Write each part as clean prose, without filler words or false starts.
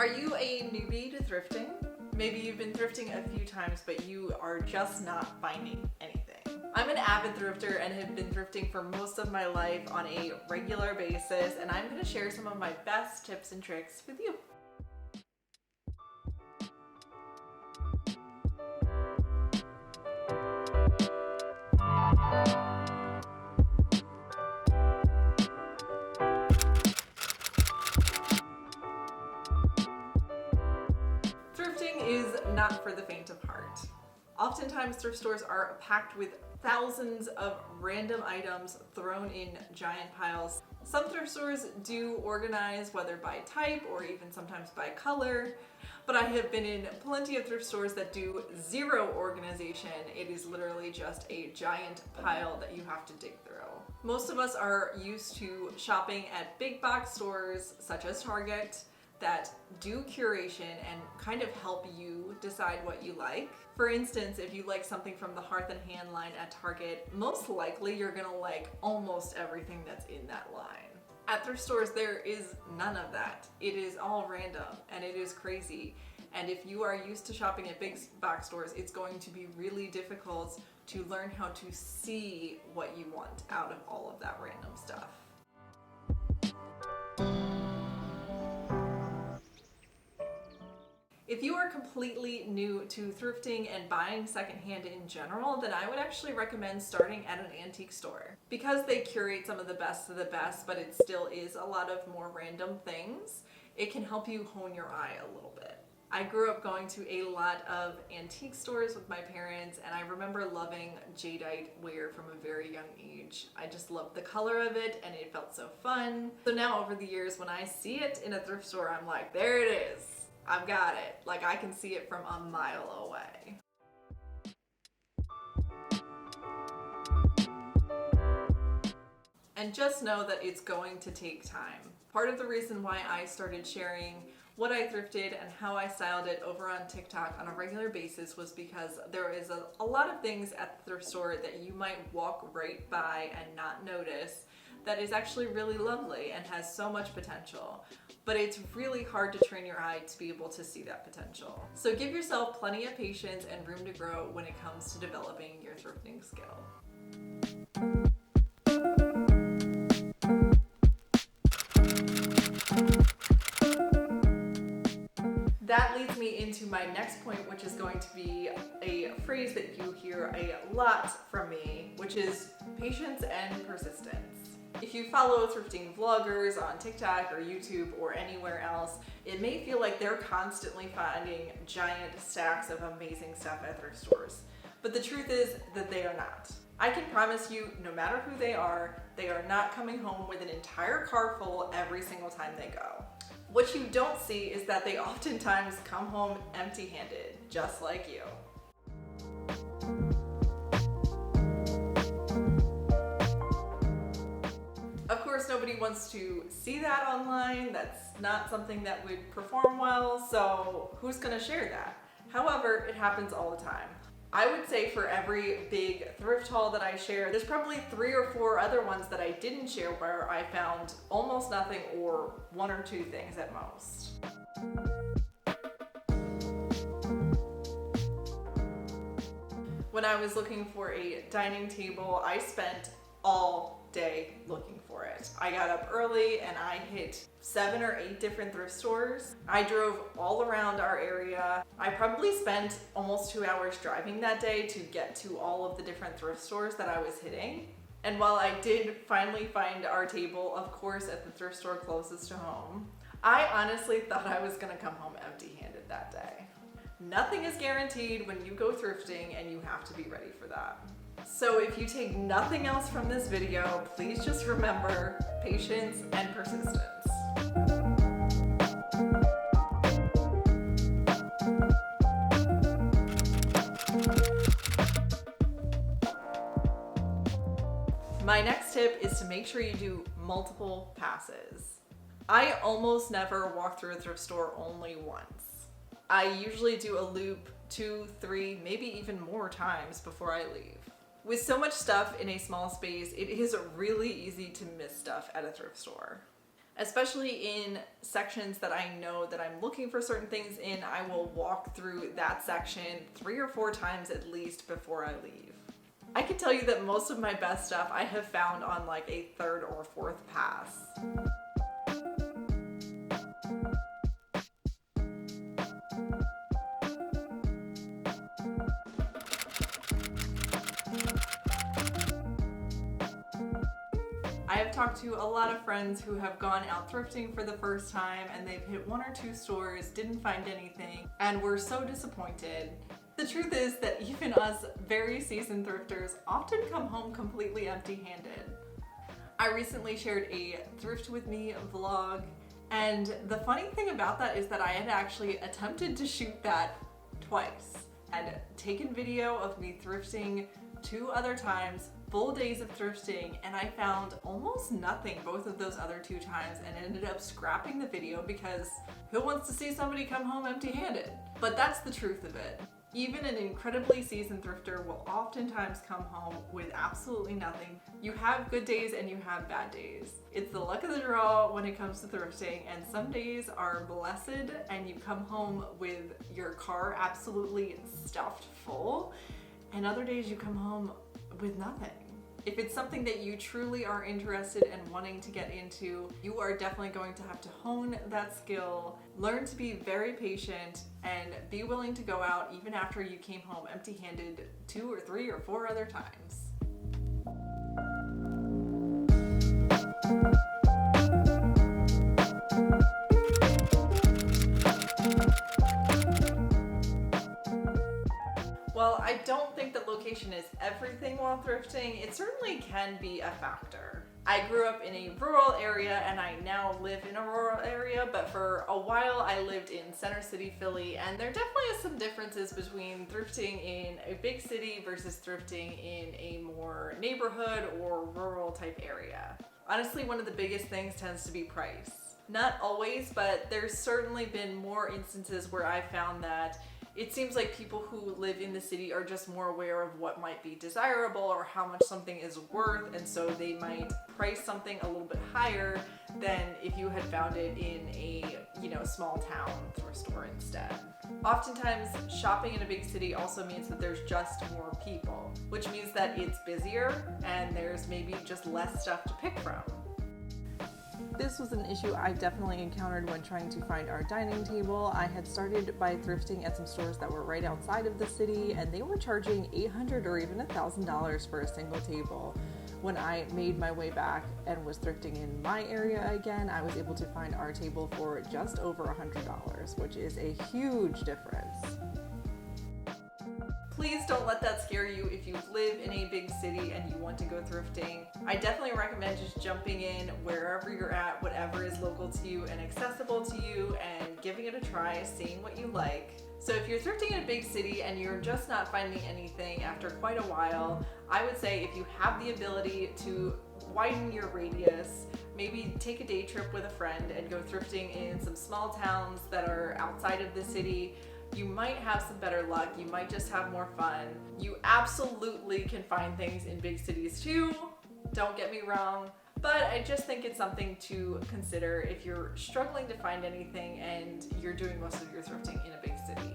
Are you a newbie to thrifting? Maybe you've been thrifting a few times, but you are just not finding anything. I'm an avid thrifter and have been thrifting for most of my life on a regular basis, and I'm going to share some of my best tips and tricks with you. Thrifting is not for the faint of heart. Oftentimes thrift stores are packed with thousands of random items thrown in giant piles. Some thrift stores do organize, whether by type or even sometimes by color, but I have been in plenty of thrift stores that do zero organization. It is literally just a giant pile that you have to dig through. Most of us are used to shopping at big box stores such as Target that do curation and kind of help you decide what you like. For instance, if you like something from the Hearth and Hand line at Target, most likely you're gonna like almost everything that's in that line. At thrift stores, there is none of that. It is all random and it is crazy. And if you are used to shopping at big box stores, it's going to be really difficult to learn how to see what you want out of all of that random stuff. If you are completely new to thrifting and buying secondhand in general, then I would actually recommend starting at an antique store. Because they curate some of the best, but it still is a lot of more random things, it can help you hone your eye a little bit. I grew up going to a lot of antique stores with my parents, and I remember loving jadeite ware from a very young age. I just loved the color of it and it felt so fun. So now over the years, when I see it in a thrift store, I'm like, there it is. I've got it. Like, I can see it from a mile away. And just know that it's going to take time. Part of the reason why I started sharing what I thrifted and how I styled it over on TikTok on a regular basis was because there is a lot of things at the thrift store that you might walk right by and not notice that is actually really lovely and has so much potential. But it's really hard to train your eye to be able to see that potential. So give yourself plenty of patience and room to grow when it comes to developing your thrifting skill. That leads me into my next point, which is going to be a phrase that you hear a lot from me, which is patience and persistence. If you follow thrifting vloggers on TikTok or YouTube or anywhere else, it may feel like they're constantly finding giant stacks of amazing stuff at thrift stores. But the truth is that they are not. I can promise you, no matter who they are not coming home with an entire car full every single time they go. What you don't see is that they oftentimes come home empty-handed, just like you. Of course, nobody wants to see that online. That's not something that would perform well, so who's gonna share that? However, it happens all the time. I would say for every big thrift haul that I share, there's probably 3 or 4 other ones that I didn't share where I found almost nothing or 1 or 2 things at most. When I was looking for a dining table, I spent all day looking for it. I got up early and I hit 7 or 8 different thrift stores. I drove all around our area. I probably spent almost 2 hours driving that day to get to all of the different thrift stores that I was hitting. And while I did finally find our table, of course, at the thrift store closest to home, I honestly thought I was gonna come home empty-handed that day. Nothing is guaranteed when you go thrifting, and you have to be ready for that. So if you take nothing else from this video, please just remember patience and persistence. My next tip is to make sure you do multiple passes. I almost never walk through a thrift store only once. I usually do a loop 2, 3, maybe even more times before I leave. With so much stuff in a small space, it is really easy to miss stuff at a thrift store. Especially in sections that I know that I'm looking for certain things in, I will walk through that section 3 or 4 times at least before I leave. I can tell you that most of my best stuff I have found on like a 3rd or 4th pass. I have talked to a lot of friends who have gone out thrifting for the first time and they've hit 1 or 2 stores, didn't find anything, and were so disappointed. The truth is that even us very seasoned thrifters often come home completely empty-handed. I recently shared a Thrift with Me vlog, and the funny thing about that is that I had actually attempted to shoot that twice. I had taken video of me thrifting 2 other times, full days of thrifting, and I found almost nothing both of those other 2 times and ended up scrapping the video because who wants to see somebody come home empty-handed? But that's the truth of it. Even an incredibly seasoned thrifter will oftentimes come home with absolutely nothing. You have good days and you have bad days. It's the luck of the draw when it comes to thrifting, and some days are blessed and you come home with your car absolutely stuffed full, and other days you come home with nothing. If it's something that you truly are interested in wanting to get into, you are definitely going to have to hone that skill, learn to be very patient, and be willing to go out even after you came home empty-handed 2 or 3 or 4 other times. While I don't think that location is everything while thrifting, it certainly can be a factor. I grew up in a rural area and I now live in a rural area, but for a while I lived in Center City, Philly, and there definitely is some differences between thrifting in a big city versus thrifting in a more neighborhood or rural type area. Honestly, one of the biggest things tends to be price. Not always, but there's certainly been more instances where I found that it seems like people who live in the city are just more aware of what might be desirable or how much something is worth, and so they might price something a little bit higher than if you had found it in a, small town thrift store instead. Oftentimes, shopping in a big city also means that there's just more people, which means that it's busier and there's maybe just less stuff to pick from. This was an issue I definitely encountered when trying to find our dining table. I had started by thrifting at some stores that were right outside of the city, and they were charging $800 or even $1,000 for a single table. When I made my way back and was thrifting in my area again, I was able to find our table for just over $100, which is a huge difference. Please don't let that scare you if you live in a big city and you want to go thrifting. I definitely recommend just jumping in wherever you're at, whatever is local to you and accessible to you, and giving it a try, seeing what you like. So if you're thrifting in a big city and you're just not finding anything after quite a while, I would say if you have the ability to widen your radius, maybe take a day trip with a friend and go thrifting in some small towns that are outside of the city. You might have some better luck, you might just have more fun. You absolutely can find things in big cities too, don't get me wrong, but I just think it's something to consider if you're struggling to find anything and you're doing most of your thrifting in a big city.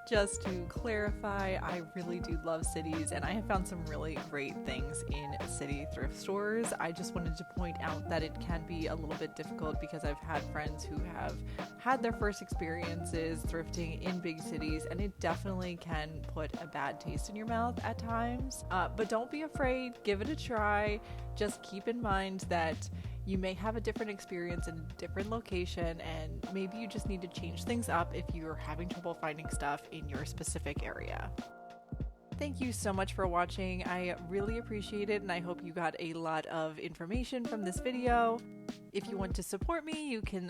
Just to clarify, I really do love cities, and I have found some really great things in city thrift stores. I just wanted to point out that it can be a little bit difficult because I've had friends who have had their first experiences thrifting in big cities, and it definitely can put a bad taste in your mouth at times. But don't be afraid, give it a try. Just keep in mind that you may have a different experience in a different location, and maybe you just need to change things up if you're having trouble finding stuff in your specific area. Thank you so much for watching. I really appreciate it, and I hope you got a lot of information from this video. If you want to support me, you can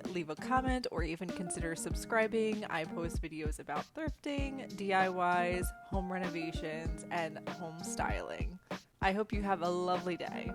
leave a comment, or even consider subscribing. I post videos about thrifting, DIYs, home renovations, and home styling. I hope you have a lovely day.